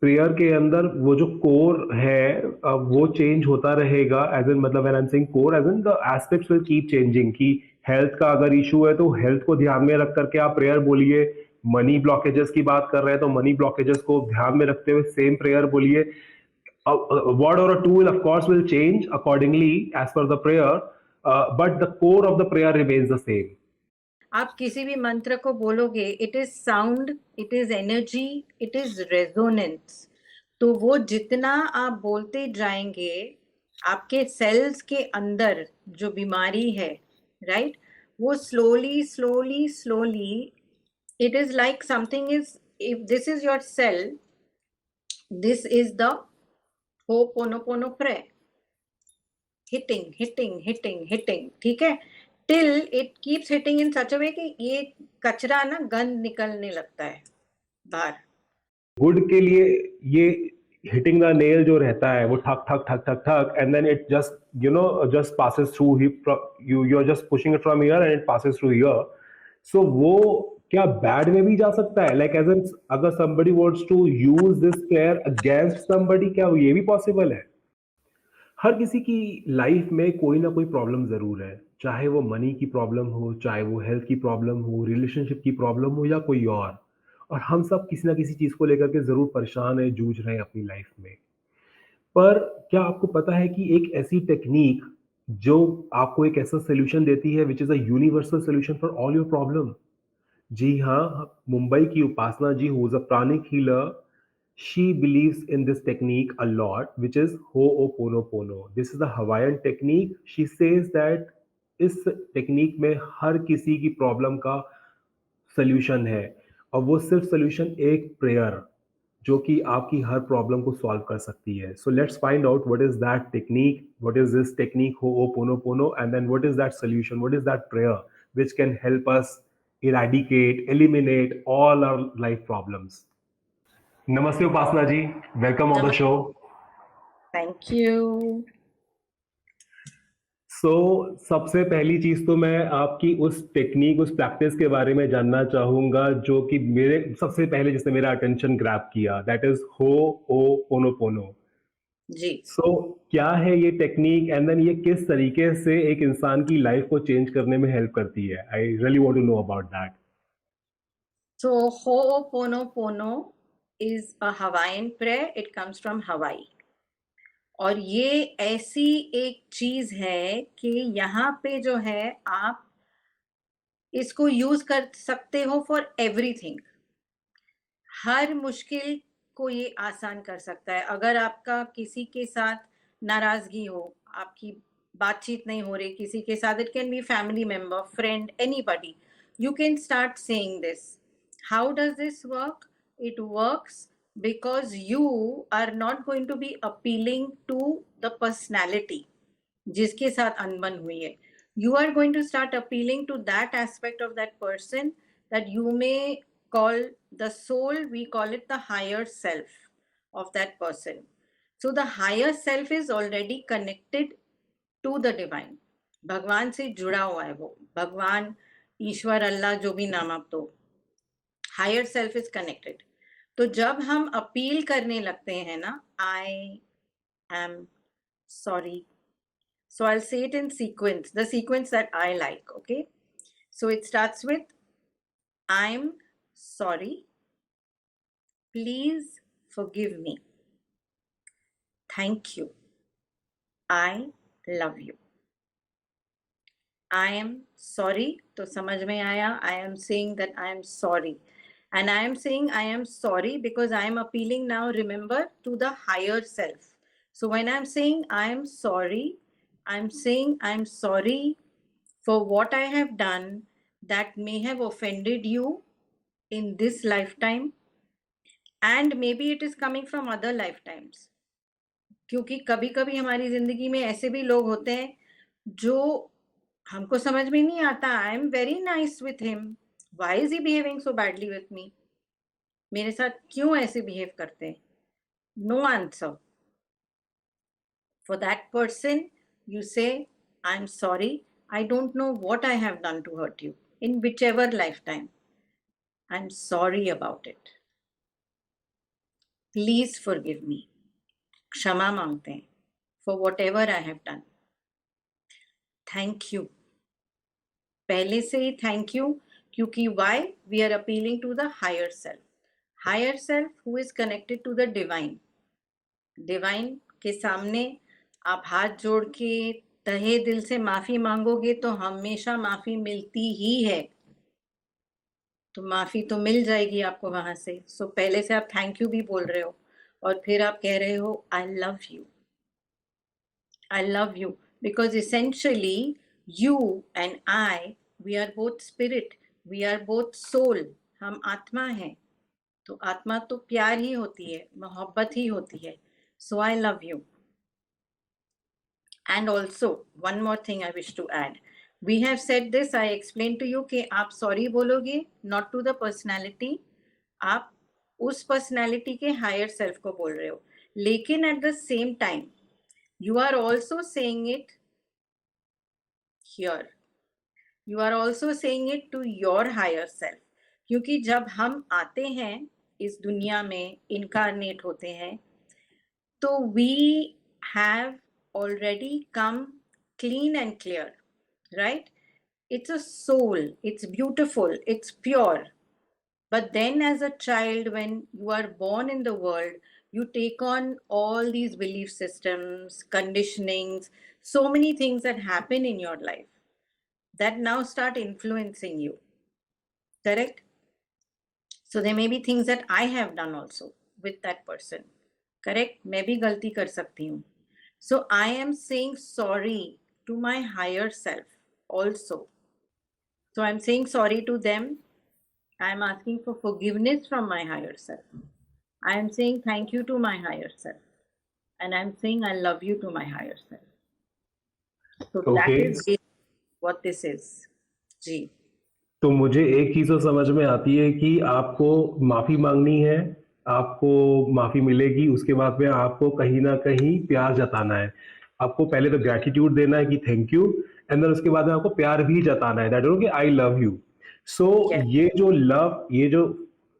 Prayer के अंदर वो जो कोर है वो चेंज होता रहेगा, एज इन मतलब when I am saying core as in the aspects will keep changing, कि हेल्थ का अगर इशू है तो हेल्थ को ध्यान में रख करके आप प्रेयर बोलिए। मनी ब्लॉकेजेस की बात कर रहे हैं तो मनी ब्लॉकेजेस को ध्यान में रखते हुए सेम प्रेयर बोलिए। A word or a tool of course will change accordingly as per the prayer, but the core of the prayer remains the same. आप किसी भी मंत्र को बोलोगे, it is sound, it is energy, it is resonance. तो वो जितना आप बोलते जाएंगे, आपके सेल्स के अंदर जो बीमारी है, राइट, वो slowly slowly slowly, it is like something is, if this is your cell, this is the Ho'oponopono pray, hitting hitting hitting hitting, ठीक है, till it keeps hitting in such a way कि ये कचरा ना गंद निकलने लगता है बाहर। गुड के लिए ये हिटिंग द नेल जो रहता है वो ठक ठक ठक ठक ठक, and then it just just passes through, you are just pushing it from here and it passes through here. So वो क्या बैड में भी जा सकता है, लाइक एज एन अगर somebody wants to use this prayer against somebody, क्या ये भी पॉसिबल है? हर किसी की लाइफ में कोई ना कोई प्रॉब्लम जरूर है, चाहे वो मनी की प्रॉब्लम हो, चाहे वो हेल्थ की प्रॉब्लम हो, रिलेशनशिप की प्रॉब्लम हो या कोई और हम सब किसी ना किसी चीज को लेकर के जरूर परेशान है, जूझ रहे हैं अपनी लाइफ में। पर क्या आपको पता है कि एक ऐसी टेक्निक जो आपको एक ऐसा सोल्यूशन देती है which is a universal solution for all your problem? जी हाँ, मुंबई की Upasana ji, who is a pranic healer, she believes in this technique a lot, which is Ho'oponopono. This is the Hawaiian technique. She says that इस technique में हर किसी की problem का solution है, और वो सिर्फ सोल्यूशन एक प्रेयर जो कि आपकी हर प्रॉब्लम को सॉल्व कर सकती है। So let's find out what is that technique, what is this technique Ho'oponopono, and then what is that solution, what is that prayer which can help us eradicate, eliminate all our life problems. नमस्ते Upasana ji, welcome on the show. Thank you. So सबसे पहली चीज तो मैं आपकी उस technique, उस practice के बारे में जानना चाहूंगा जो कि मेरे सबसे पहले जिसने मेरा अटेंशन ग्रैब किया, दैट इज हो ओ पोनो। जी। सो क्या है ये टेक्निक, एंड देन ये किस तरीके से एक इंसान की लाइफ को चेंज करने में हेल्प करती है? I really want to know about that. So Ho'oponopono is a Hawaiian prayer. It comes from Hawaii. और ये ऐसी एक चीज है कि यहाँ पे जो है आप इसको यूज कर सकते हो फॉर एवरीथिंग। हर मुश्किल को ये आसान कर सकता है। अगर आपका किसी के साथ नाराजगी हो, आपकी बातचीत नहीं हो रही किसी के साथ, it can be family member, friend, anybody, you can start saying this. How does this work? It works because you are not going to be appealing to the personality जिसके साथ अनबन हुई है. You are going to start appealing to that aspect of that person that you may call the soul. We call it the higher self of that person. So the higher self is already connected to the divine. भगवान से जुड़ा हुआ है वो, भगवान, ईश्वर, अल्लाह, जो भी नाम आप दो, हायर सेल्फ इज कनेक्टेड। तो जब हम अपील करने लगते हैं ना, आई am sorry, so I'll say it in sequence, the sequence that I like, okay? So it starts with, I'm sorry, please forgive me, thank you, I love you. I am sorry, तो समझ में आया, I am saying that I am sorry. And I am saying I am sorry because I am appealing now, remember, to the higher self. So when I'm saying I am sorry, I'm saying I'm sorry for what I have done that may have offended you in this lifetime, and maybe it is coming from other lifetimes. क्योंकि कभी कभी हमारी जिंदगी में ऐसे भी लोग होते हैं जो हमको समझ में नहीं आता, I am very nice with him, why is he behaving so badly with me, मेरे साथ क्यों ऐसे बिहेव करते हैं? No answer. For that person you say, I am sorry, I don't know what I have done to hurt you in whichever lifetime, I am sorry about it. Please forgive me, क्षमा मांगते हैं for whatever I have done. Thank you, पहले से ही thank you, क्योंकि why we are appealing to the higher self who is connected to the divine. Divine के सामने आप हाथ जोड़ के तहे दिल से माफी मांगोगे तो हमेशा माफी मिलती ही है, तो माफी तो मिल जाएगी आपको वहां से। सो पहले से आप थैंक यू भी बोल रहे हो और फिर आप कह रहे हो I love you, I love you, because essentially you and I, we are both spirit, we are both soul, हम आत्मा हैं। तो आत्मा तो प्यार ही होती है, मोहब्बत ही होती है। So I love you. And also one more thing I wish to add, we have said this, I explained to you कि आप sorry बोलोगे not to the personality, आप उस personality के higher self को बोल रहे हो, लेकिन at the same time you are also saying it here, you are also saying it to your higher self, क्योंकि जब हम आते हैं इस दुनिया में incarnate होते हैं तो we have already come clean and clear, right? It's a soul, it's beautiful, it's pure. But then as a child, when you are born in the world, you take on all these belief systems, conditionings, so many things that happen in your life that now start influencing you, correct? So there may be things that I have done also with that person, correct? मैं भी गलती कर सकती हूँ. So I am saying sorry to my higher self also. So I'm saying sorry to them. I'm asking for forgiveness from my higher self. I am saying thank you to my higher self. And I'm saying I love you to my higher self. So that Okay. is basically what this is. जी. तो मुझे एक चीज तो समझ में आती है कि आपको माफी मांगनी है, आपको माफी मिलेगी, उसके बाद में आपको कहीं ना कहीं प्यार जताना है। आपको पहले तो ग्रेटिट्यूड देना है कि थैंक यू, एंड देन उसके बाद में आपको प्यार भी जताना है, दैट कि आई लव यू। So Yes. ये जो लव, ये जो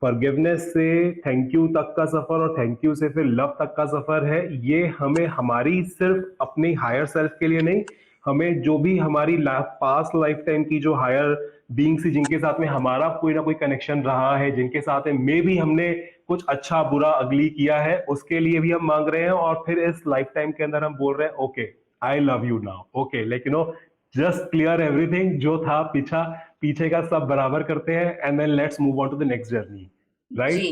फॉरगिवनेस से थैंक यू तक का सफर और थैंक यू से फिर लव तक का सफर है, ये हमें हमारी सिर्फ अपनी हायर सेल्फ के लिए नहीं, हमें जो भी हमारी पास्ट लाइफ टाइम की जो हायर बीइंग्स थी, जिनके साथ में हमारा कोई ना कोई कनेक्शन रहा है, जिनके साथ में मे भी हमने कुछ अच्छा बुरा अगली किया है, उसके लिए भी हम मांग रहे हैं। और फिर इस लाइफ टाइम के अंदर हम बोल रहे हैं okay I love you now, okay लेकिन जस्ट क्लियर एवरीथिंग जो था पीछे का सब बराबर करते हैं, and then let's move on to the next journey, right? जी,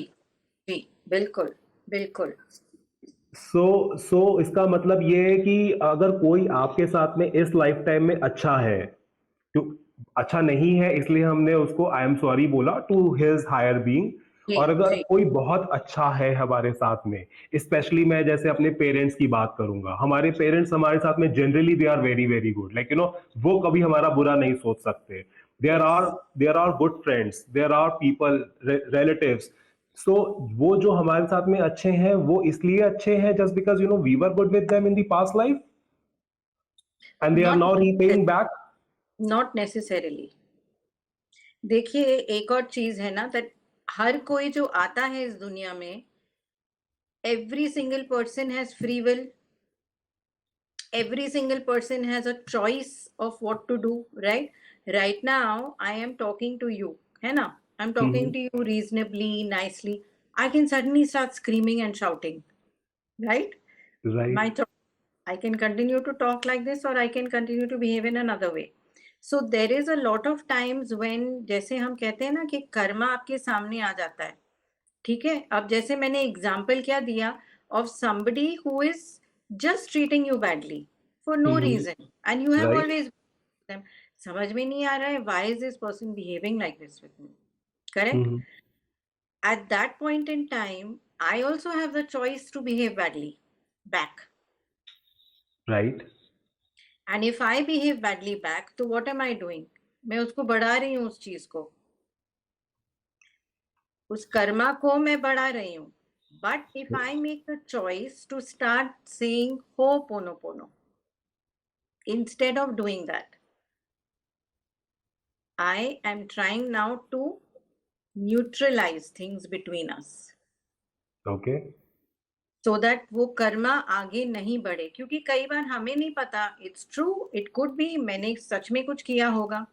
जी, बिल्कुल, बिल्कुल। सो इसका मतलब ये है कि अगर कोई आपके साथ में इस लाइफ टाइम में अच्छा है, तो अच्छा नहीं है इसलिए हमने उसको आई एम सॉरी बोला टू हिज हायर बीइंग। जी, और अगर जी, कोई बहुत अच्छा है हमारे साथ में, स्पेशली मैं जैसे अपने पेरेंट्स की बात करूंगा, हमारे पेरेंट्स हमारे साथ में generally they are very very good, like वो कभी हमारा बुरा नहीं सोच सकते। There are good friends, there are people, relatives. So वो जो हमारे साथ में अच्छे हैं, वो इसलिए अच्छे हैं just because we were good with them in the past life and they are not now repaying back. Not necessarily. देखिए एक और चीज है ना, दैट हर कोई जो आता है इस दुनिया में, every single person has free will, every single person has a choice of what to do, right now I am talking to you, है ना, I'm talking to you reasonably nicely, I can suddenly start screaming and shouting, right? Right. My choice. I can continue to talk like this or I can continue to behave in another way. So there is a lot of times when, जैसे हम कहते हैं ना कि कर्मा आपके सामने आ जाता है, ठीक है? अब जैसे मैंने एग्जाम्पल क्या दिया of somebody who is just treating you badly for no reason and you have right. always them, समझ में नहीं आ रहा है why is this person behaving like this with me, correct? At that point in time I also have the choice to behave badly back, right. and if I behave badly back तो what am I doing? मैं उसको बढ़ा रही हूँ, उस चीज को, उस कर्मा को मैं बढ़ा रही हूँ। But if I make the choice to start saying Ho'oponopono instead of doing that, I am trying now to neutralize things between us. Okay. so that वो कर्मा आगे नहीं बढ़े, क्योंकि कई बार हमें नहीं पता, it's true, it could be मैंने सच में कुछ किया होगा,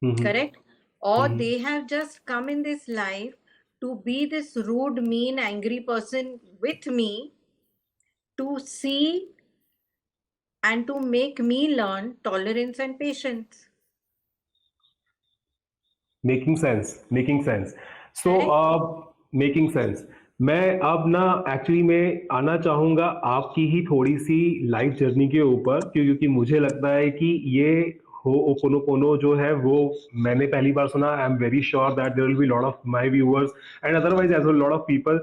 हम्म, correct? Or hmm, they have just come in this life to be this rude, mean, angry person with me, to see and to make me learn tolerance and patience. Making sense, making sense. So Correct? Making sense. मैं अब ना actually मैं आना चाहूंगा आपकी ही थोड़ी सी life journey के ऊपर, क्योंकि मुझे लगता है कि ये हो ओपोनोपोनो जो है वो मैंने पहली बार सुना। I am very sure that there will be lot of my viewers and otherwise as well lot of people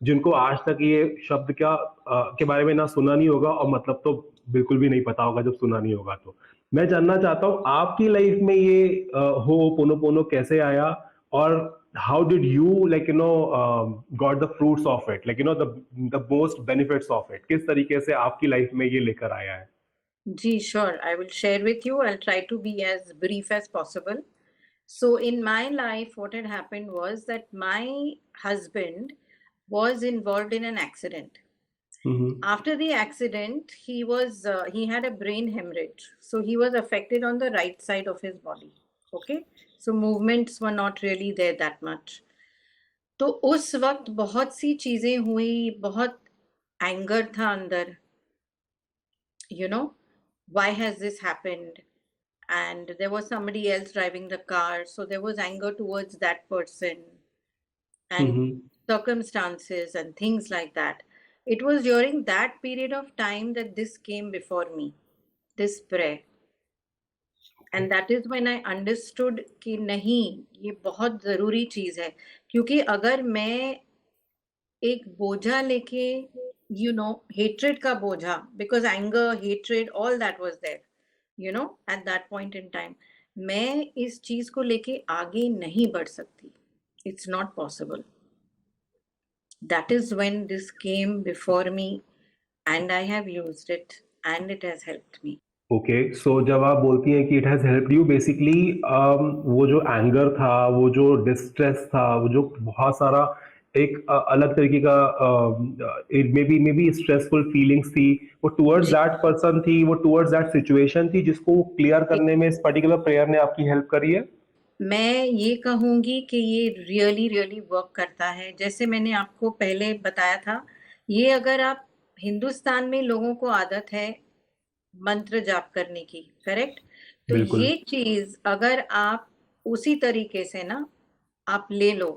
जिनको आज तक ये शब्द के बारे में ना सुना नहीं होगा, और मतलब तो बिल्कुल भी नहीं पता होगा जब सुना नहीं होगा। तो मैं जानना चाहता हूँ आपकी लाइफ में ये हो'ओपोनोपोनो कैसे आया, और how did you like got the fruits of it, like the most benefits of it, किस तरीके से आपकी लाइफ में ये लेकर आया है? Gee, sure. I will share with you. I'll try to be as brief as possible. So, in my life, what had happened was that my husband was involved in an accident. Hmm, After the accident, he had a brain hemorrhage. So, he was affected on the right side of his body. Okay. So, movements were not really there that much. तो उस वक्त बहुत सी चीजें हुई, बहुत anger था अंदर, you know, why has this happened? And there was somebody else driving the car, so there was anger towards that person and hmm, circumstances and things like that. It was during that period of time that this came before me, this prayer. And that is when I understood कि नहीं, ये बहुत जरूरी चीज है, क्योंकि अगर मैं एक बोझा लेके, hatred का बोझा, because anger, hatred, all that was there, at that point in time, मैं इस चीज को लेके आगे नहीं बढ़ सकती. It's not possible. That is when this came before me, and I have used it, and it has helped me. Okay. So जब आप बोलती हैं कि it has helped you, basically वो जो एंगर था, वो जो डिस्ट्रेस था, वो जो बहुत सारा एक अलग तरीके का मे बी स्ट्रेसफुल फीलिंग्स थी, वो टुवर्ड्स जी, दैट पर्सन थी, वो टुवर्ड्स दैट सिचुएशन थी जिसको क्लियर जी. करने में इस पर्टिकुलर प्रेयर ने आपकी हेल्प करी है? मैं ये कहूंगी कि ये रियली रियली वर्क करता है. जैसे मैंने आपको पहले बताया था, ये अगर आप, हिंदुस्तान में लोगों को आदत है मंत्र जाप करने की, करेक्ट? तो बिल्कुल। ये चीज अगर आप उसी तरीके से ना आप ले लो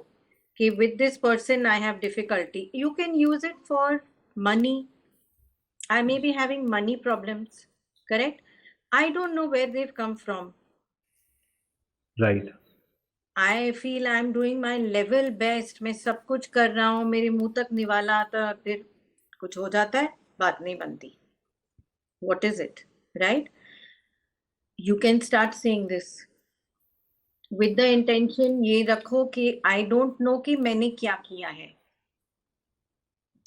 कि with this person I have difficulty, you can use it for money. I may be having money problems, correct? I don't know where they come from. Right. I feel I am doing my level best, मैं सब कुछ कर रहा हूँ, मेरे मुंह तक निवाला आता, फिर कुछ हो जाता है, बात नहीं बनती. What is it, right? You can start saying this with the intention, ये रखो कि I don't know कि मैंने क्या किया है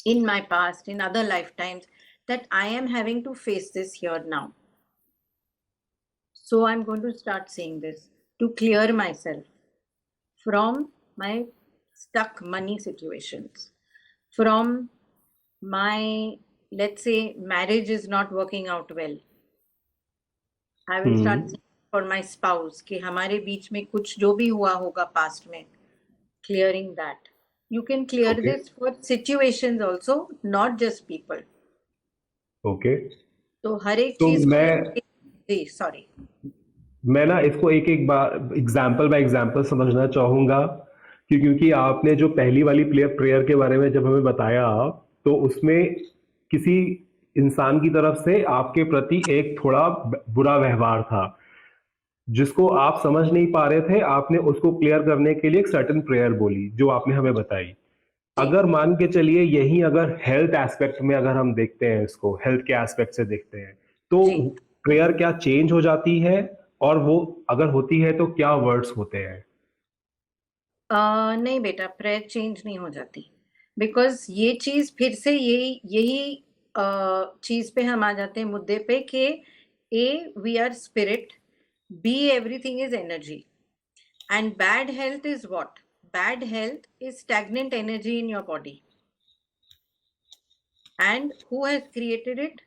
in my past, in other lifetimes, that I am having to face this here now. So I'm going to start saying this to clear myself from my stuck money situations, from my, let's say, marriage is not working out well. I will start hmm, saying for my spouse कि हमारे बीच में कुछ जो भी हुआ होगा past में, clearing that. You can clear okay, this for situations also, not just people. Okay. तो हर एक तो चीज को मैं लेके, जी सॉरी. मैं ना इसको एक एक बार एग्जाम्पल बाय एग्जाम्पल समझना चाहूंगा, क्योंकि आपने जो पहली वाली प्रेयर के बारे में जब हमें बताया, तो उसमें किसी इंसान की तरफ से आपके प्रति एक थोड़ा बुरा व्यवहार था जिसको आप समझ नहीं पा रहे थे। आपने उसको क्लियर करने के लिए एक सर्टेन प्रेयर बोली जो आपने हमें बताई। जी, अगर मान के चलिए यही अगर हेल्थ एस्पेक्ट में अगर हम देखते हैं, इसको हेल्थ के एस्पेक्ट से देखते हैं, तो जी. प्रेयर क्या चेंज हो जाती है, और वो अगर होती है तो क्या वर्ड्स होते हैं? नहीं बेटा, प्रेयर चेंज नहीं हो जाती, बिकॉज ये चीज फिर से यही यही चीज पे हम आ जाते हैं, मुद्दे पे कि A we are spirit, B everything is energy. And bad health is what? Bad health is stagnant energy in your body. And who has created it?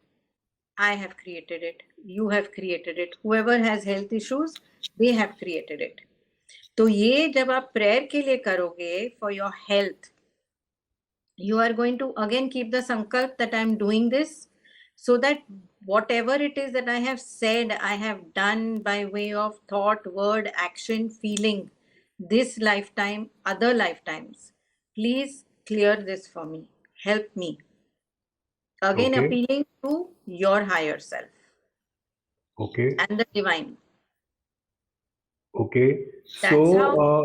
I have created it. You have created it. Whoever has health issues, they have created it. तो ये जब आप prayer के लिए करोगे for your health, you are going to again keep the sankalp that I'm doing this so that whatever it is that I have said, I have done by way of thought, word, action, feeling, this lifetime, other lifetimes, please clear this for me. Help me. Again, Okay. appealing to your higher self Okay. and the divine. Okay. That's how.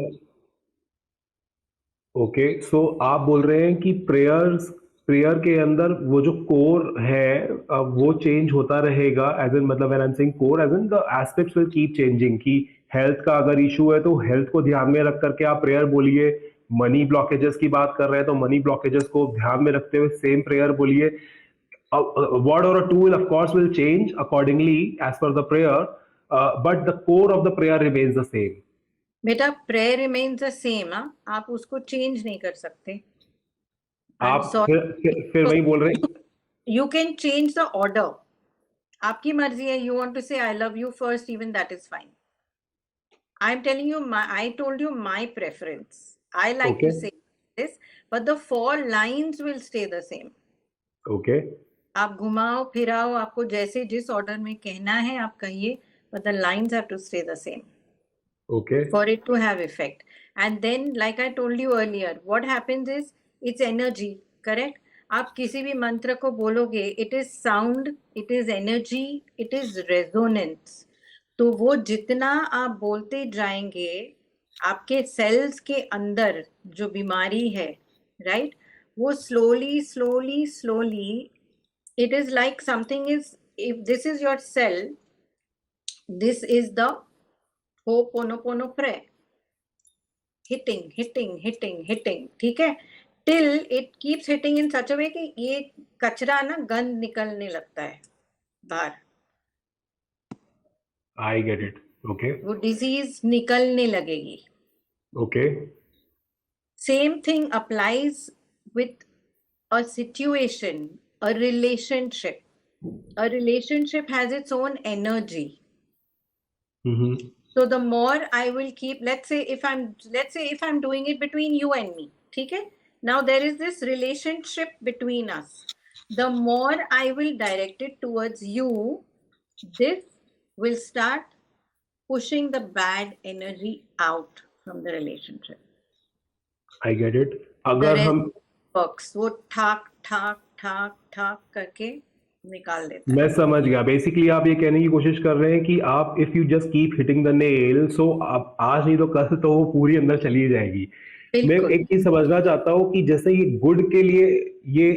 Okay so आप बोल रहे हैं कि prayer के अंदर वो जो core है वो चेंज होता रहेगा एज इन मतलब when I am saying core as in the aspects will keep changing कि हेल्थ का अगर इशू है तो हेल्थ को ध्यान में रख करके आप प्रेयर बोलिए मनी ब्लॉकेजेस की बात कर रहे हैं तो मनी ब्लॉकेजेस को ध्यान में रखते हुए सेम प्रेयर बोलिए word or a tool of course will change accordingly as per the prayer but the core of the prayer remains the same बेटा प्रेयर रिमेन्स द सेम. आप उसको चेंज नहीं कर सकते. आप फिर वही बोल रहे हैं you can change the order. आपकी मर्जी है. You want to say I love you first, even that is fine. I am telling you, I told you my preference. I like to say this, but the 4 lines will stay the same. Okay आप घुमाओ फिराओ, आपको जैसे जिस order में कहना है आप कहिए, but the lines have to stay the same. Okay. For it to have effect. And then, like I told you earlier, what happens is it's energy, correct? आप किसी भी मंत्र को बोलोगे, it is sound, it is energy, it is resonance. तो वो जितना आप बोलते जाएंगे, आपके सेल्स के अंदर जो बीमारी है, right? वो slowly, it is like something is, if this is your cell, this is the Ho'oponopono prayer. hitting, ठीक है? Till it keeps hitting in such a way कि ये कचरा ना गंद निकलने लगता है बाहर. I get it. Okay. वो डिजीज निकलने लगेगी. Okay. Same thing applies with a situation, a relationship. A relationship has its own energy. Mm-hmm. So the more I will keep, let's say if I'm doing it between you and me, okay? Now there is this relationship between us. The more I will direct it towards you, this will start pushing the bad energy out from the relationship. I get it. The अगर rest हम works, वो ठाक करके निकाल देता है. मैं समझ गया बेसिकली आप ये कहने की कोशिश कर रहे हैं कि आप if you just keep hitting the nail so आप आज नहीं तो कल तो वो पूरी अंदर चली जाएगी. मैं एक चीज समझना चाहता हूँ कि जैसे ये गुड के लिए ये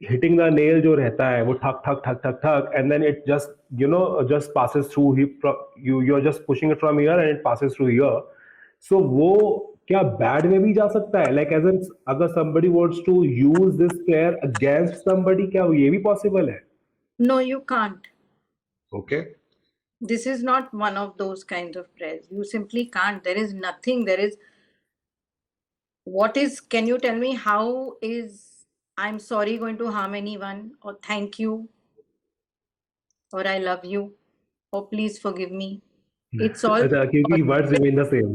हिटिंग द नेल जो रहता है वो ठक ठक ठक ठक ठक and then it just you know just passes through you are just pushing it from here and it passes through here. So वो क्या बैड में भी जा सकता है लाइक एज एन अगर somebody wants to use this prayer against somebody क्या ये भी पॉसिबल है? No, you can't. Okay. This is not one of those kinds of prayers. You simply can't. There is nothing. There is. What is, can you tell me how is I'm sorry going to harm anyone, or thank you, or I love you, or please forgive me? It's all अच्छा क्योंकि words remain the same.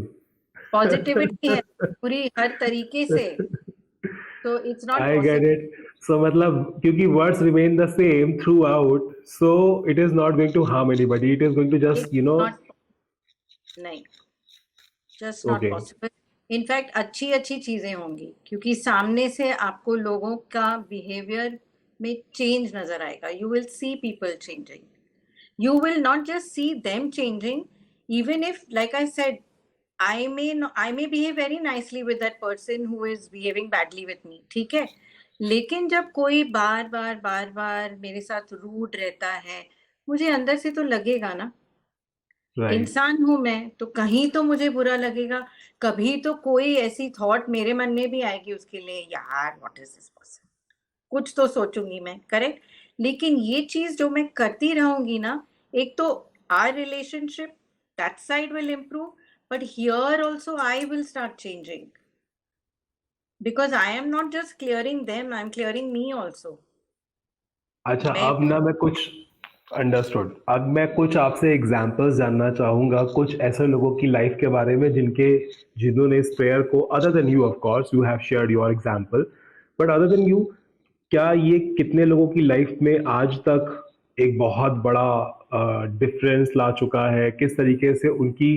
positivity है पूरी हर तरीके से. So it's not I get possible. it. So मतलब क्योंकि words remain the same throughout, so it is not going to harm anybody. It is going to just It's you know. नहीं, just not Okay. possible. In fact अच्छी चीजें होंगी क्योंकि सामने से आपको लोगों का बिहेवियर में चेंज नजर आएगा. You will see people changing. You will not just see them changing, even if, like I said, I may behave very nicely with that person who is behaving badly with me, ठीक है? लेकिन जब कोई बार मेरे साथ rude रहता है, मुझे अंदर से तो लगेगा ना. Right. इंसान हूं मैं, तो कहीं तो मुझे बुरा लगेगा. कभी तो कोई ऐसी थॉट मेरे मन में भी आएगी उसके लिए, यार व्हाट इज दिस पर्सन, कुछ तो सोचूंगी मैं, करेक्ट? लेकिन ये चीज जो मैं करती रहूंगी ना, एक तो our relationship, that side will improve, but here also I will start changing. Because I am not just clearing them, I'm clearing me also. अच्छा, मैं अब ना मैं कुछ अंडरस्टूड। अब मैं कुछ आपसे एग्जांपल्स जानना चाहूंगा, कुछ ऐसे लोगों की लाइफ के बारे में जिन्होंने इस प्रेयर को, other than you, of course you have shared your example, but other than you, क्या ये कितने लोगों की लाइफ में आज तक एक बहुत बड़ा डिफरेंस ला चुका है? किस तरीके से उनकी,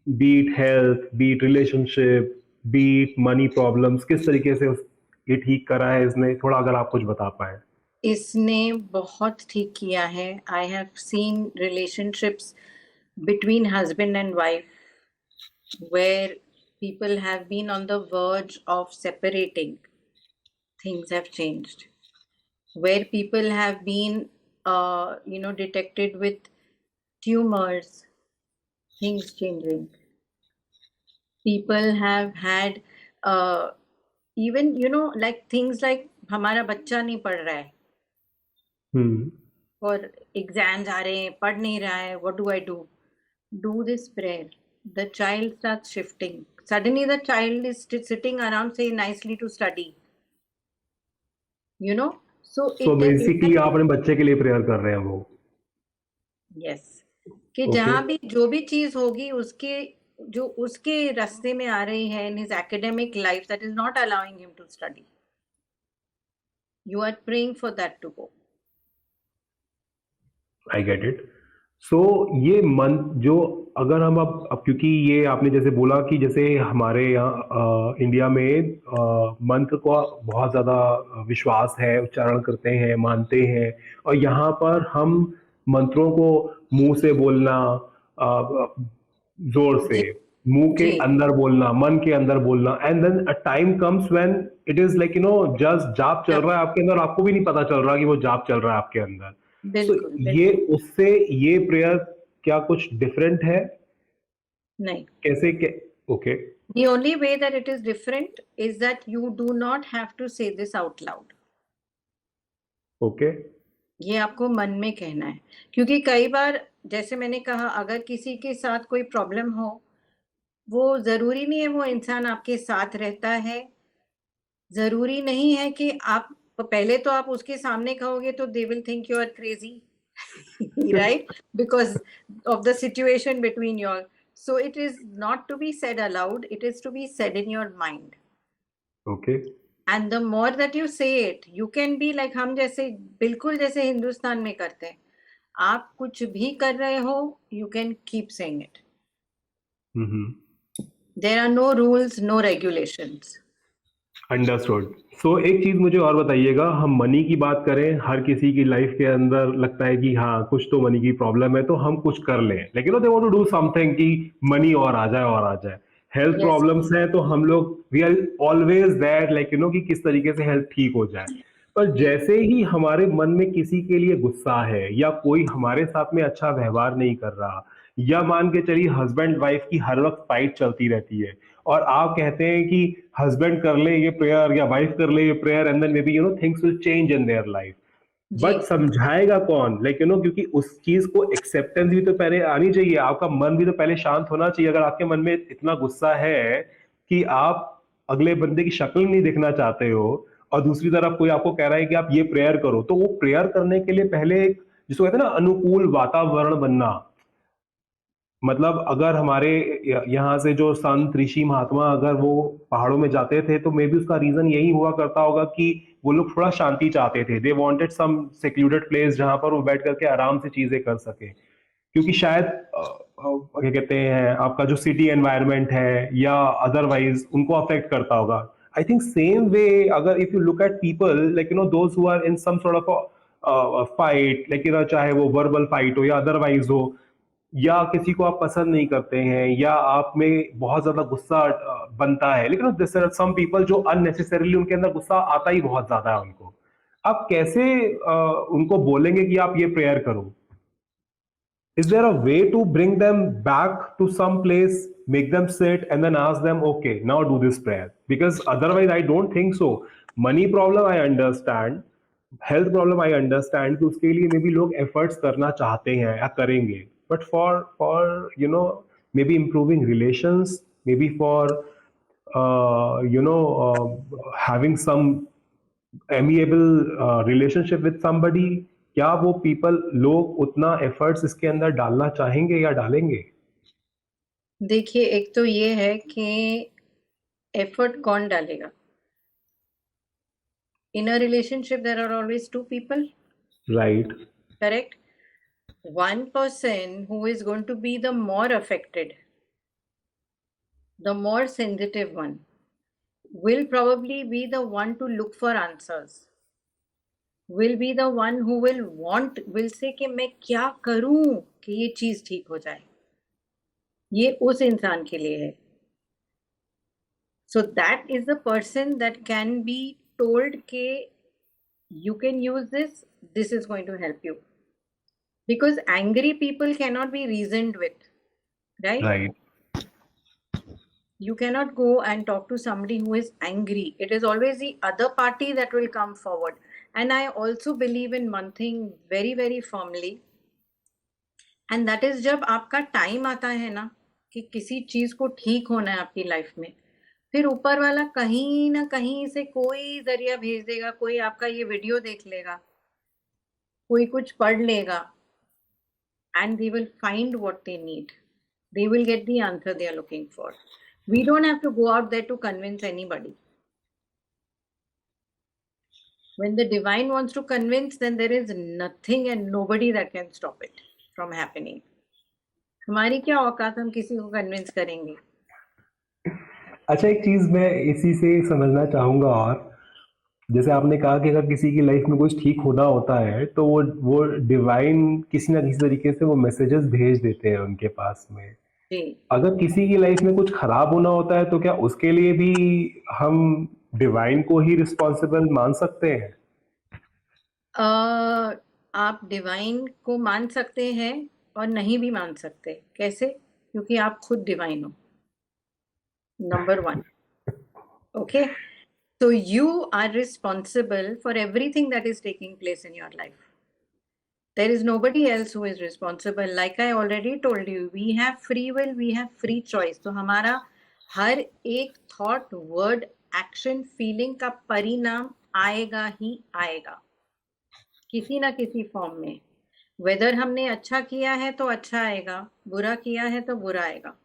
be it health, be it relationship, be it money problems, किस तरीके से ये ठीक करा है इसने? थोड़ा अगर आप कुछ बता पाए। इसने बहुत ठीक किया है। I have seen relationships between husband and wife where people have been on the verge of separating. Things have changed. Where people have been, detected with tumors, things changing. People have had, even, like things like हमारा बच्चा नहीं पढ़ रहा है हम्म। और exams आ रहे हैं, पढ़ नहीं रहा है, what do I do? Do this prayer. The child starts shifting. Suddenly, the child is sitting around saying nicely to study. You know, so so it basically आप अपने बच्चे के लिए प्रेयर कर रहे हैं वो? yes, कि ओके। जहाँ भी जो भी चीज होगी उसके जो उसके रास्ते में आ रही है in his academic life that is not allowing him to study. You are praying for that to go. I get it. So ये मंत्र जो, अगर हम अब क्योंकि ये आपने जैसे बोला कि जैसे हमारे यहाँ इंडिया में मंत्र को बहुत ज़्यादा विश्वास है, उच्चारण करते हैं, मानते हैं, और यहाँ पर हम मंत्रों को मुंह से बोलना, जोर से, जी मुंह के जी अंदर बोलना, मन के अंदर बोलना, and then a time comes when it is like just जाप चल जब रहा है आपके अंदर, आपको भी नहीं पता चल रहा कि वो जाप चल रहा है आपके अंदर। सो बिल्कुल ये बिल्कुल उससे, ये प्रेयर क्या कुछ डिफरेंट है? नहीं. कैसे के? Okay. The only way that it is different is that you do not have to say this out loud. Okay. ये आपको मन में कहना है क्योंकि कई बार जैसे मैंने कहा अगर किसी के साथ कोई प्रॉब्लम हो वो जरूरी नहीं है वो इंसान आपके साथ रहता है. जरूरी नहीं है कि आप पहले तो आप उसके सामने कहोगे तो they will think you are crazy right, because of the situation between you all. So it is not to be said aloud, it is to be said in your mind. Okay. And the more that you say it, you can be like हम जैसे बिल्कुल जैसे हिंदुस्तान में करते हैं. आप कुछ भी कर रहे हो, you can keep saying it. Hmm. There are no rules, no regulations. Understood. So एक चीज मुझे और बताइएगा, हम मनी की बात करें, हर किसी की लाइफ के अंदर लगता है कि हाँ कुछ तो मनी की प्रॉब्लम है तो हम कुछ कर लें, लेकिन they want to do something कि मनी और आ जाए और आ जाए। हेल्थ Yes, प्रॉब्लम्स हैं तो हम लोग, we are always that like कि किस तरीके से हेल्थ ठीक हो जाए। पर जी, जैसे ही हमारे मन में किसी के लिए गुस्सा है, या कोई हमारे साथ में अच्छा व्यवहार नहीं कर रहा, या मान के चलिए हस्बैंड वाइफ की हर वक्त फाइट चलती रहती है, और आप कहते हैं कि हस्बैंड कर ले ये प्रेयर या वाइफ कर ले ये prayer, and then maybe things will change in their life, जी, बट समझाएगा कौन? लाइक क्योंकि उस चीज को एक्सेप्टेंस भी तो पहले आनी चाहिए, आपका मन भी तो पहले शांत होना चाहिए। अगर आपके मन में इतना गुस्सा है कि आप अगले बंदे की शक्ल नहीं देखना चाहते हो, और दूसरी तरफ कोई आपको कह रहा है कि आप ये प्रेयर करो, तो वो प्रेयर करने के लिए पहले एक, जिसको कहते हैं ना, अनुकूल वातावरण बनना। मतलब अगर हमारे यहाँ से जो संत ऋषि महात्मा अगर वो पहाड़ों में जाते थे, तो मे बी उसका रीजन यही हुआ करता होगा कि वो लोग थोड़ा शांति चाहते थे, they wanted some secluded place जहां पर वो बैठ करके आराम से चीजें कर सके, क्योंकि शायद क्या कहते हैं, आपका जो सिटी एनवायरनमेंट है या अदरवाइज उनको अफेक्ट करता होगा। आई थिंक सेम वे, अगर if you look at people like those who are in some sort of fight, like चाहे वो वर्बल फाइट हो या अदरवाइज हो, या किसी को आप पसंद नहीं करते हैं, या आप में बहुत ज्यादा गुस्सा बनता है, लेकिन दिस आर सम पीपल जो अननेसेसरीली उनके अंदर गुस्सा आता ही बहुत ज्यादा है उनको, आप कैसे उनको बोलेंगे कि आप ये प्रेयर करो? Is there a way to bring them back to some place, make them sit, and then ask them, okay, now do this prayer? Because otherwise, I don't think so. Money problem, I understand. Health problem, I understand कि उसके लिए may be लोग efforts करना चाहते हैं या करेंगे. But for maybe improving relations, maybe for having some amiable relationship with somebody, क्या वो लोग उतना एफर्ट्स इसके अंदर डालना चाहेंगे या डालेंगे? देखिए, एक तो ये है कि एफर्ट कौन डालेगा? In a relationship, there are always two people, right, correct? One person who is going to be the more affected, the more sensitive one, will probably be the one to look for answers, will be the one who will say कि मैं क्या करूं कि ये चीज ठीक हो जाए. ये उस इंसान के लिए है. So that is the person that can be told कि you can use this, this is going to help you. Because angry people cannot be reasoned with, right? Right, You cannot go and talk to somebody who is angry. It is always the other party that will come forward. And I also believe in one thing very, very firmly. And that is जब आपका time आता है ना कि किसी चीज को ठीक होना है आपकी लाइफ में, फिर ऊपर वाला कहीं ना कहीं से कोई जरिया भेज देगा, कोई आपका ये वीडियो देख लेगा, कोई कुछ पढ़ लेगा, and they will find what they need. They will get the answer they are looking for. We don't have to go out there to convince anybody. When the divine wants to convince, then there is nothing and nobody that can stop it from happening. हमारी क्या औकात, हम किसी को convince करेंगे? अच्छा, एक चीज मैं इसी से समझना चाहूंगा, और जैसे आपने कहा कि अगर किसी की लाइफ में कुछ ठीक होना होता है तो वो डिवाइन किसी ना किसी तरीके से वो मैसेजेस भेज देते हैं उनके पास में। जी. अगर किसी की लाइफ में कुछ खराब होना होता है तो क्या उसके लिए भी हम डिवाइन को ही रिस्पॉन्सिबल मान सकते हैं? आप डिवाइन को मान सकते हैं और नहीं भी मान सकते. कैसे? क्योंकि आप खुद डिवाइन हो. Number 1. Okay? So you are responsible for everything that is taking place in your life. There is nobody else who is responsible. Like I already told you, we have free will, we have free choice. तो हमारा हर एक thought, word, action, feeling का परिणाम आएगा ही आएगा, किसी ना किसी फॉर्म में. वेदर हमने अच्छा किया है तो अच्छा आएगा, बुरा किया है तो बुरा आएगा.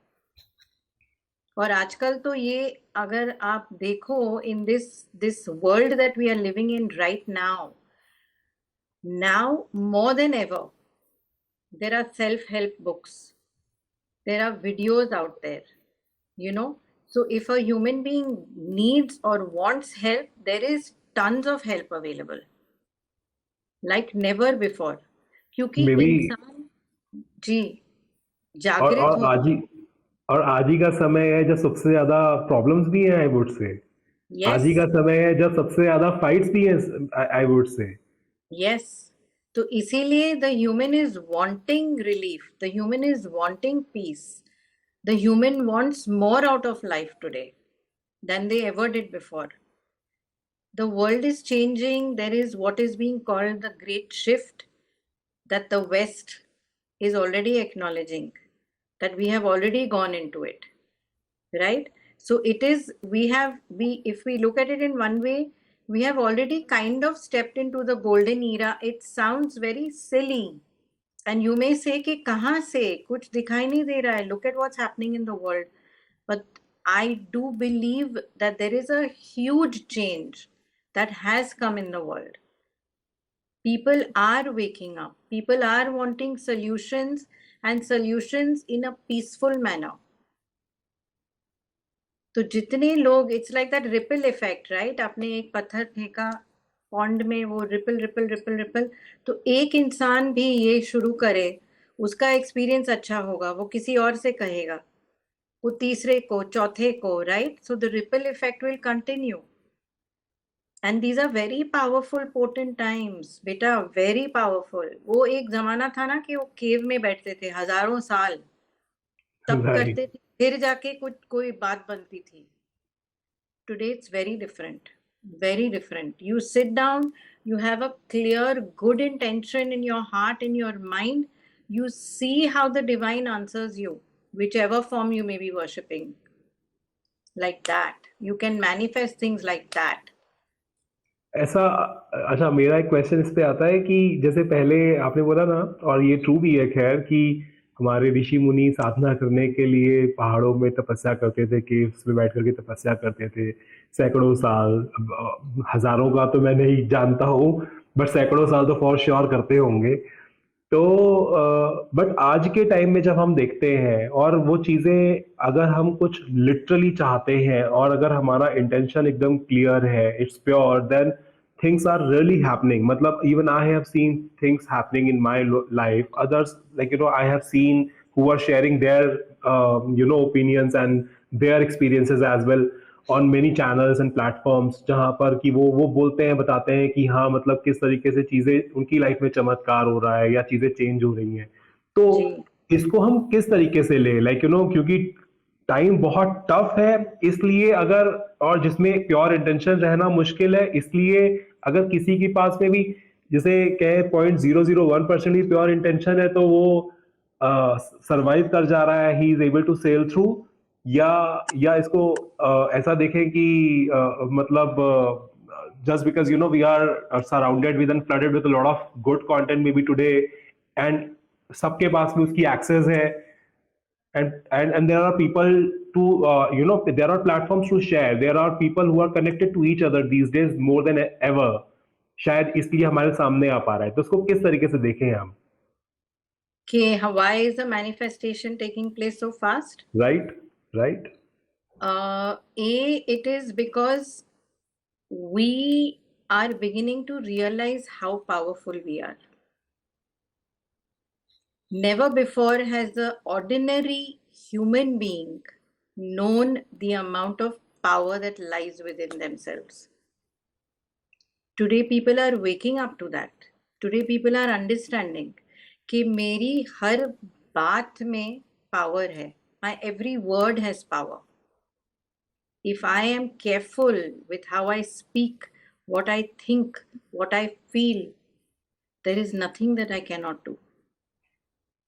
और आजकल तो ये अगर आप देखो, in this world that we are living in right now more than ever, there are self-help books, there are videos out there, you know. So if a human being needs or wants help, there is tons of help available like never before. क्योंकि may be इंसान जी और जागृत और हो. आज ही और आज ही का समय है जब सबसे ज्यादा प्रॉब्लम्स भी हैं, आई वुड से। आज ही यस. का समय है जब सबसे ज्यादा फाइट्स भी हैं, आई वुड से। यस. तो इसीलिए the human is wanting relief, the human is wanting peace, the human wants more out of life today than they ever did before. The world is changing. There is what is being called the great shift that the West is already acknowledging, that we have already gone into it, right? So it is, if we look at it in one way, we have already kind of stepped into the golden era. It sounds very silly, and you may say कि कहाँ से कुछ दिखाई नहीं दे रहा है, look at what's happening in the world. But I do believe that there is a huge change that has come in the world. People are waking up, people are wanting solutions, and solutions in a peaceful manner. तो जितने लोग, it's like that ripple effect, right? आपने एक पत्थर फेंका pond में, वो ripple ripple ripple ripple, तो एक इंसान भी ये शुरू करे, उसका एक्सपीरियंस अच्छा होगा, वो किसी और से कहेगा, वो तीसरे को, चौथे को, right? So the ripple effect will continue. And these are very powerful potent times बेटा, वेरी पावरफुल. वो एक जमाना था ना कि वो केव में बैठते थे हजारों साल, तब राइट। करते थे, फिर जाके कुछ कोई बात बनती थी. Today it's very different, very different. You sit down, you have a clear good intention in your heart, in your mind, you see how the divine answers you, whichever form you may be worshipping. Like that you can manifest things like that. ऐसा अच्छा, मेरा एक question इस पे आता है कि जैसे पहले आपने बोला ना, और ये ट्रू भी है खैर, कि हमारे ऋषि मुनि साधना करने के लिए पहाड़ों में तपस्या करते थे, केव्स में बैठ करके तपस्या करते थे सैकड़ों साल। अब, हजारों का तो मैं नहीं जानता हूँ, बट सैकड़ों साल तो फॉर श्योर करते होंगे। तो बट आज के टाइम में जब हम देखते हैं और वो चीजें, अगर हम कुछ लिटरली चाहते हैं और अगर हमारा इंटेंशन एकदम क्लियर है, it's pure, then things are really happening. मतलब even I have seen things happening in my life. Others, like, I have seen who are sharing their opinions and their experiences as well on many channels and platforms, जहाँ पर कि वो बोलते हैं, बताते हैं कि हाँ मतलब किस तरीके से चीजें उनकी लाइफ में चमत्कार हो रहा है या चीजें चेंज हो रही हैं। तो जी इसको हम किस तरीके से ले, लाइक क्योंकि टाइम बहुत टफ है, इसलिए अगर, और जिसमें प्योर इंटेंशन रहना मुश्किल है, इसलिए अगर किसी के पास में भी जैसे कहे 0.001% भी प्योर इंटेंशन है, तो वो सरवाइव कर जा रहा है, he is able to sail through. या इसको ऐसा देखें कि मतलब just because we are surrounded with and flooded with a lot of good content maybe today, and सबके पास में उसकी access है, and there are people to there are platforms to share, there are people who are connected to each other these days more than ever, शायद इसलिए हमारे सामने आ पा रहा है। तो उसको किस तरीके से देखें हम? कि why is the manifestation taking place so fast? Right, right. It is because we are beginning to realize how powerful we are. Never before has the ordinary human being known the amount of power that lies within themselves. Today people are waking up to that. Today people are understanding कि मेरी हर बात में power है. My every word has power. If I am careful with how I speak, what I think, what I feel, there is nothing that I cannot do.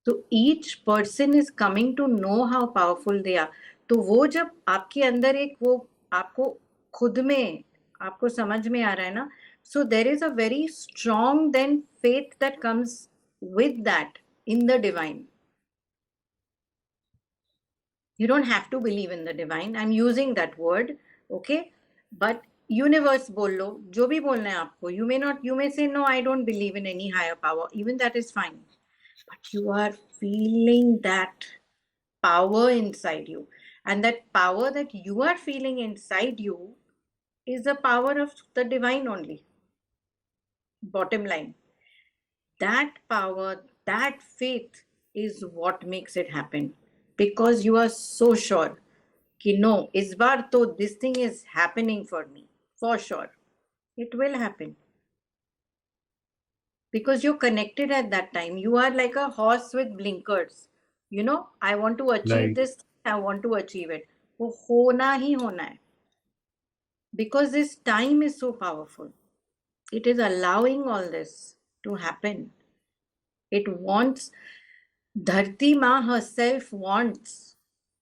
तो each person is coming to know how powerful they are. तो वो जब आपके अंदर एक वो आपको खुद में आपको समझ में आ रहा है ना, so there is a very strong then faith that comes with that in the divine. You don't have to believe in the divine. I'm using that word, okay? But universe बोल लो, जो भी बोलना है आपको. You may say, no, I don't believe in any higher power. Even that is fine. But you are feeling that power inside you. And that power that you are feeling inside you is the power of the divine only. Bottom line. That power, that faith is what makes it happen. Because you are so sure कि no, इस बार तो this thing is happening for me. For sure. It will happen. Because you're connected at that time. You are like a horse with blinkers. I want to achieve right. this, I want to achieve it. वो होना ही होना है. Because this time is so powerful. It is allowing all this to happen. It wants, Dharti Ma herself wants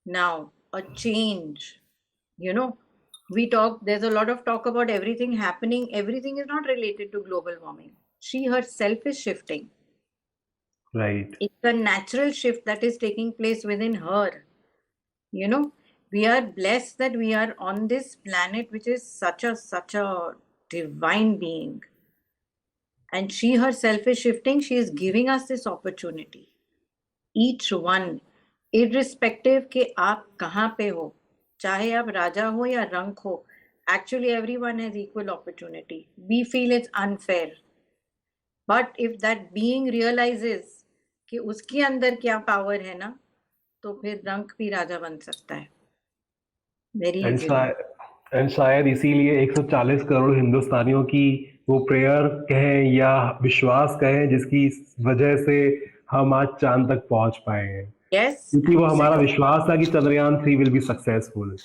now a change. There's a lot of talk about everything happening. Everything is not related to global warming. She herself is shifting. Right. It's a natural shift that is taking place within her. We are blessed that we are on this planet, which is such a divine being. And she herself is shifting. She is giving us this opportunity. Each one, irrespective के आप कहाँ पे हो, चाहे आप राजा हो या रंक हो, actually everyone has equal opportunity. We feel it's unfair. But if that being realizes कि उसके अंदर क्या पावर है ना, तो फिर रंक भी राजा बन सकता है वेरी एंड इजीली. एंड शायद इसीलिए 140 करोड़ हिंदुस्तानियों की वो प्रेयर कहें या विश्वास कहें, जिसकी वजह से हम आज चांद तक पहुंच पाए हैं, Yes, क्योंकि वो हमारा absolutely. विश्वास था कि Chandrayaan 3 will be successful.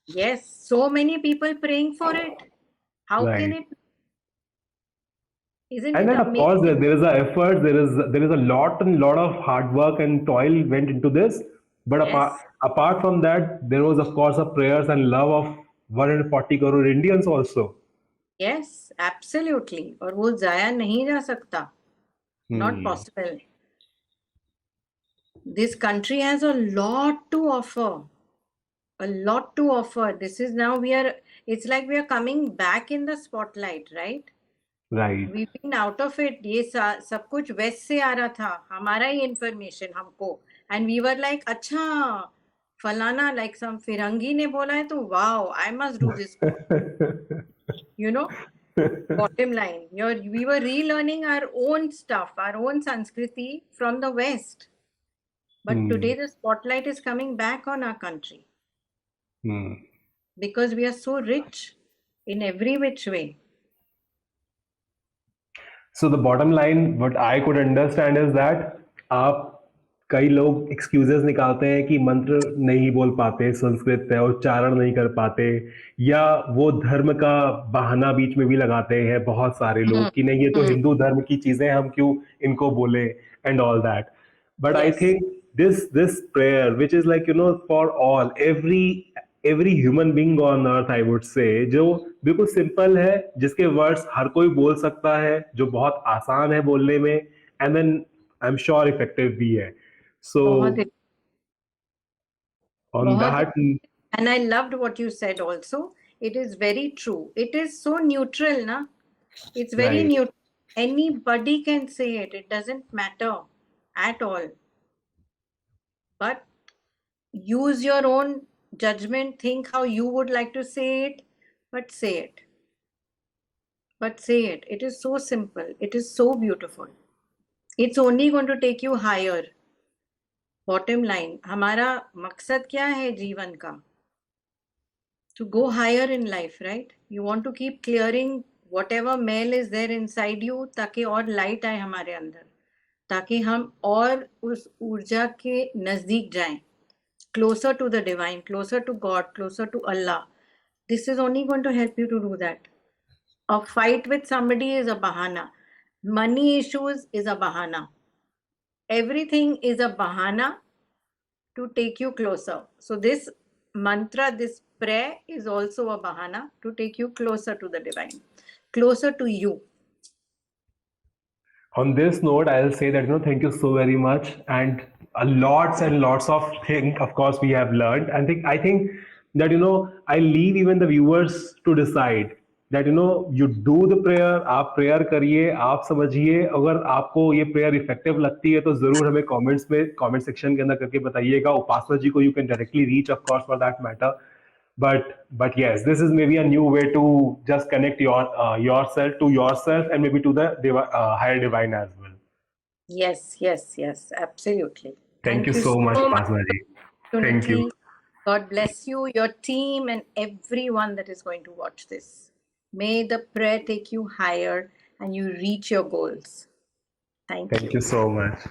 Yes, so many people praying for it. How can right. it? Isn't And it then of course amazing? there is a effort, there is a lot of hard work and toil went into this, but Yes, apart from that, there was of course a prayers and love of 140 crore Indians also. Yes, absolutely. और वो जाया नहीं जा सकता. Not Hmm. possible. This country has a lot to offer. A lot to offer. This is now it's like we are coming back in the spotlight, right? Right. We've been out of it. ये सब कुछ waste से आ रहा था, हमारा ही information हमको, and we were like अच्छा फलाना लाइक सम फिरंगी ने बोला है तो wow I must do this, you know. Bottom line, we were relearning our own stuff, our own Sanskriti from the West. But today the spotlight is coming back on our country because we are so rich in every which way. So the bottom line, what I could understand is that आप कई लोग excuses निकालते हैं कि मंत्र नहीं बोल पाते, संस्कृत पे उच्चारण नहीं कर पाते, या वो धर्म का बहाना बीच में भी लगाते हैं बहुत सारे लोग कि नहीं ये तो हिंदू धर्म की चीजें, हम क्यों इनको बोले and all that. But I Yes. Think this prayer which is like for all, every human being on earth I would say, जो बिल्कुल सिंपल है, जिसके वर्ड्स हर कोई बोल सकता है, जो बहुत आसान है बोलने में, and then I am sure effective भी है. So बहुत on that, and I loved what you said also. It is very true. It is so neutral, na? It's very right, neutral. Anybody can say it. It doesn't matter at all. But use your own judgment. Think how you would like to say it, but say it. But say it. It is so simple. It is so beautiful. It's only going to take you higher. Bottom line, हमारा मकसद क्या है जीवन का? To go higher in life, right? You want to keep clearing whatever male is there inside you, ताकि और light आए हमारे अंदर, ताकि हम और उस ऊर्जा के नजदीक जाएं, closer to the divine, closer to God, closer to Allah. This is only going to help you to do that. A fight with somebody is a bahana. Money issues is a bahana. Everything is a bahana to take you closer. So this mantra, this prayer is also a bahana to take you closer to the divine, closer to you. on this note, I'll say that thank you so very much, and lots and lots of things of course we have learned. I think that I leave even the viewers to decide that you do the prayer. आप prayer करिए, आप समझिए, अगर आपको ये prayer effective लगती है तो जरूर हमें कमेंट सेक्शन के अंदर करके बताइएगा. उपासना जी को you can directly reach of course for that matter. But yes, this is maybe a new way to just connect yourself to yourself, and maybe to the higher divine as well. Yes, absolutely. Thank you so much, Upasana ji. Thank you. God bless you, your team, and everyone that is going to watch this. May the prayer take you higher and you reach your goals. Thank you. Thank you so much.